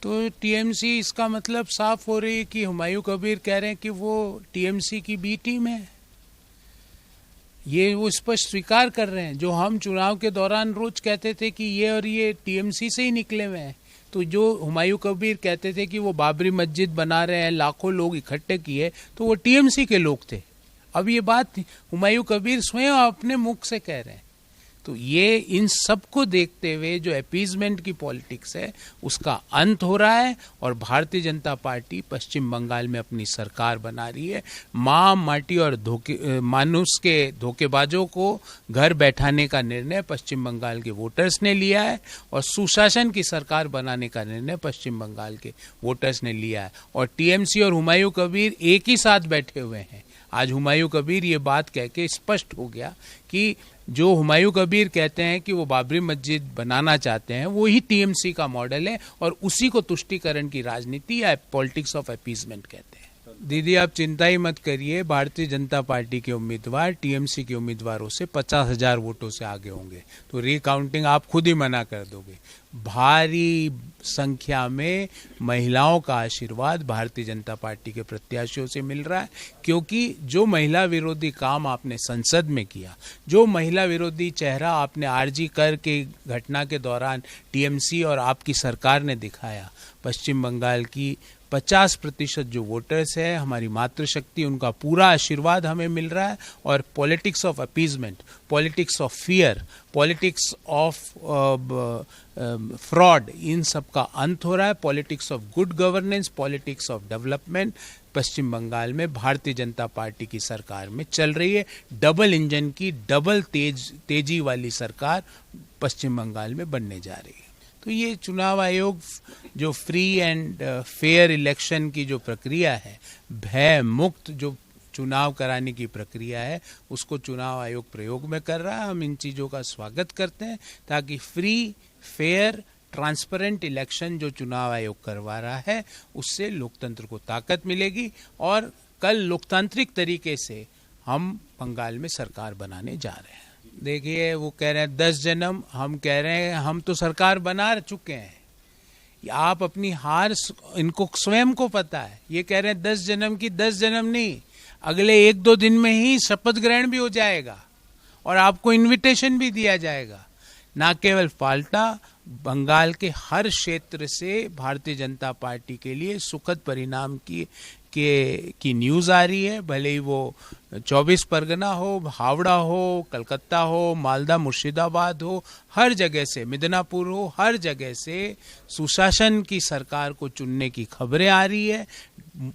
तो टीएमसी, इसका मतलब साफ हो रही है कि हुमायूं कबीर कह रहे हैं कि वो टीएमसी की बी टीम है। ये वो स्पष्ट स्वीकार कर रहे हैं। जो हम चुनाव के दौरान रोज कहते थे कि ये और ये टीएमसी से ही निकले हुए हैं, तो जो हुमायूं कबीर कहते थे कि वो बाबरी मस्जिद बना रहे हैं, लाखों लोग इकट्ठे किए, तो वो टीएमसी के लोग थे। अब ये बात हुमायूं कबीर स्वयं अपने मुख से कह रहे हैं। तो ये इन सब को देखते हुए जो अपीजमेंट की पॉलिटिक्स है उसका अंत हो रहा है और भारतीय जनता पार्टी पश्चिम बंगाल में अपनी सरकार बना रही है। माँ माटी और मानुष के धोखेबाजों को घर बैठाने का निर्णय पश्चिम बंगाल के वोटर्स ने लिया है और सुशासन की सरकार बनाने का निर्णय पश्चिम बंगाल के वोटर्स ने लिया है। और टीएमसी और हुमायूं कबीर एक ही साथ बैठे हुए हैं। आज हुमायूं कबीर ये बात कह के स्पष्ट हो गया कि जो हुमायूं कबीर कहते हैं कि वो बाबरी मस्जिद बनाना चाहते हैं, वो ही टीएमसी का मॉडल है और उसी को तुष्टीकरण की राजनीति या पॉलिटिक्स ऑफ अपीजमेंट कहते हैं। दीदी, आप चिंता ही मत करिए, भारतीय जनता पार्टी के उम्मीदवार टीएमसी के उम्मीदवारों से 50,000 वोटों से आगे होंगे। तो रिकाउंटिंग आप खुद ही मना कर दोगे। भारी संख्या में महिलाओं का आशीर्वाद भारतीय जनता पार्टी के प्रत्याशियों से मिल रहा है, क्योंकि जो महिला विरोधी काम आपने संसद में किया, जो महिला विरोधी चेहरा आपने आरजी कर के घटना के दौरान टीएमसी और आपकी सरकार ने दिखाया, पश्चिम बंगाल की 50% जो वोटर्स है, हमारी मातृशक्ति, उनका पूरा आशीर्वाद हमें मिल रहा है। और politics of appeasement, politics of fear, politics of fraud, इन सब का अंत हो रहा है। Politics of good governance, politics of development Paschim Bangal में भारतीय जनता पार्टी की सरकार में चल रही है। डबल इंजन की, डबल तेजी वाली सरकार पश्चिम बंगाल में बनने जा रही है। तो ये चुनाव आयोग जो फ्री एंड फेयर इलेक्शन की जो प्रक्रिया है, भय मुक्त जो चुनाव कराने की प्रक्रिया है, उसको चुनाव आयोग प्रयोग में कर रहा है। हम इन चीज़ों का स्वागत करते हैं ताकि फ्री, फेयर, ट्रांसपेरेंट इलेक्शन जो चुनाव आयोग करवा रहा है, उससे लोकतंत्र को ताकत मिलेगी और कल लोकतांत्रिक तरीके से हम बंगाल में सरकार बनाने जा रहे हैं। देखिए, वो कह रहे हैं 10 जन्म, हम कह रहे हैं हम तो सरकार बना चुके हैं। आप अपनी हार, इनको स्वयं को पता है। ये कह रहे हैं 10 जन्म की, 10 जन्म नहीं, अगले 1-2 दिन में ही शपथ ग्रहण भी हो जाएगा और आपको इनविटेशन भी दिया जाएगा। ना केवल फाल्टा, बंगाल के हर क्षेत्र से भारतीय जनता पार्टी के लिए सुखद परिणाम की न्यूज़ आ रही है। भले ही वो 24 परगना हो, हावड़ा हो, कलकत्ता हो, मालदा मुर्शिदाबाद हो, हर जगह से, मिदनापुर हो, हर जगह से सुशासन की सरकार को चुनने की खबरें आ रही है।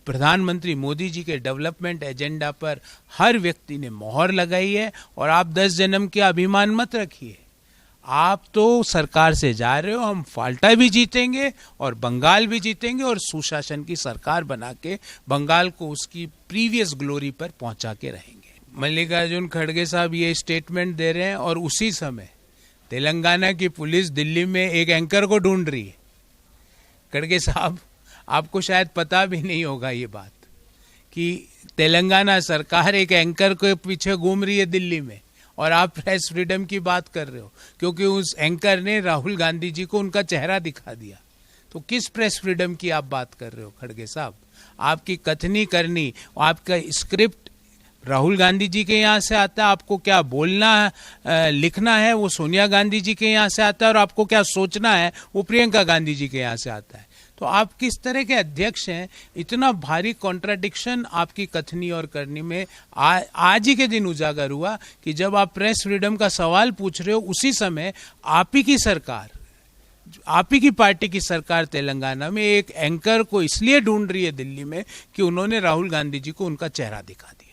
प्रधानमंत्री मोदी जी के डेवलपमेंट एजेंडा पर हर व्यक्ति ने मोहर लगाई है। और आप 10 जन्म के अभिमान मत रखिए, आप तो सरकार से जा रहे हो। हम फाल्टा भी जीतेंगे और बंगाल भी जीतेंगे और सुशासन की सरकार बना के बंगाल को उसकी प्रीवियस ग्लोरी पर पहुंचा के रहेंगे। मल्लिकार्जुन खड़गे साहब ये स्टेटमेंट दे रहे हैं और उसी समय तेलंगाना की पुलिस दिल्ली में एक एंकर को ढूंढ रही है। खड़गे साहब, आपको शायद पता भी नहीं होगा ये बात कि तेलंगाना सरकार एक एंकर के पीछे घूम रही है दिल्ली में, और आप प्रेस फ्रीडम की बात कर रहे हो क्योंकि उस एंकर ने राहुल गांधी जी को उनका चेहरा दिखा दिया। तो किस प्रेस फ्रीडम की आप बात कर रहे हो खड़गे साहब? आपकी कथनी करनी, आपका स्क्रिप्ट राहुल गांधी जी के यहाँ से आता है, आपको क्या बोलना लिखना है वो सोनिया गांधी जी के यहाँ से आता है, और आपको क्या सोचना है वो प्रियंका गांधी जी के यहाँ से आता है। तो आप किस तरह के अध्यक्ष हैं? इतना भारी कॉन्ट्राडिक्शन आपकी कथनी और करनी में आज ही के दिन उजागर हुआ कि जब आप प्रेस फ्रीडम का सवाल पूछ रहे हो, उसी समय आप ही की सरकार, आप ही की पार्टी की सरकार तेलंगाना में एक एंकर को इसलिए ढूंढ रही है दिल्ली में कि उन्होंने राहुल गांधी जी को उनका चेहरा दिखा दिया।